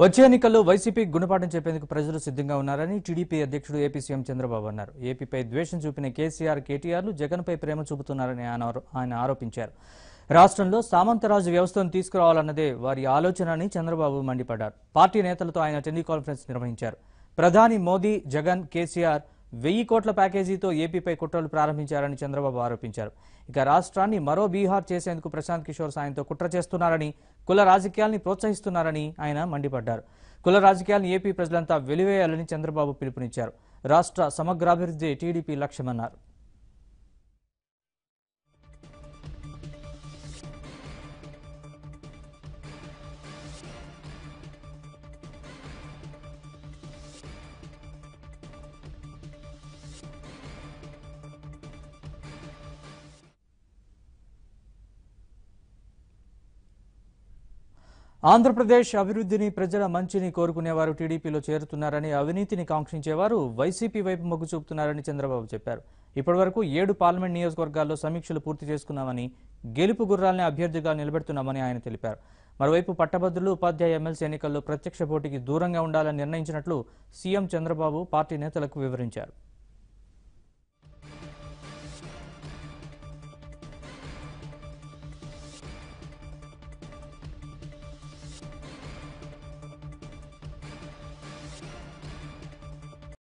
వచ్చే ఎన్నికల్లో వైసీపీ గుణపాఠం చెప్పేందుకు ప్రజలు సిద్ధంగా ఉన్నారని టీడీపీ అధ్యక్షుడు ఏపీ సీఎం చంద్రబాబు అన్నారు. ఏపీపై ద్వేషం చూపిన కేసీఆర్, కేటీఆర్లు జగన్పై ప్రేమ చూపుతున్నారని ఆయన ఆరోపించారు. రాష్ట్రంలో సామంతరాజు వ్యవస్థను తీసుకురావాలన్నదే వారి ఆలోచన అని చంద్రబాబు మండిపడ్డారు. పార్టీ నేతలతో ఆయన టెలికాన్ఫరెన్స్ నిర్వహించారు. ప్రధాని మోదీ, జగన్, కేసీఆర్ 1000 కోట్ల ప్యాకేజీతో ఏపీపై కుట్రలు ప్రారంభించారని చంద్రబాబు ఆరోపించారు. ఇక రాష్ట్రాన్ని మరో బీహార్ చేసేందుకు ప్రశాంత్ కిషోర్ సాయంతో కుట్ర చేస్తున్నారని, కుల రాజకీయాల్ని ప్రోత్సహిస్తున్నారని ఆయన మండిపడ్డారు. కుల రాజకీయాలను ఏపీ ప్రజలంతా వెలివేయాలని చంద్రబాబు పిలుపునిచ్చారు. రాష్ట్ర సమగ్రాభివృద్ధి టీడీపీ లక్ష్యమన్నారు. ఆంధ్రప్రదేశ్ అభివృద్ధిని, ప్రజల మంచిని కోరుకునేవారు టీడీపీలో చేరుతున్నారని, అవినీతిని కాంక్షించేవారు వైసీపీ వైపు మొగ్గు చూపుతున్నారని చంద్రబాబు చెప్పారు. ఇప్పటివరకు 7 పార్లమెంట్ నియోజకవర్గాల్లో సమీక్షలు పూర్తి చేసుకున్నామని, గెలుపు గుర్రాల్ని అభ్యర్థిగా నిలబెడుతున్నామని ఆయన తెలిపారు. మరోవైపు పట్టభద్రులు, ఉపాధ్యాయ ఎమ్మెల్సీ ఎన్నికల్లో ప్రత్యక్ష పోటీకి దూరంగా ఉండాలని నిర్ణయించినట్లు సీఎం చంద్రబాబు పార్టీ నేతలకు వివరించారు.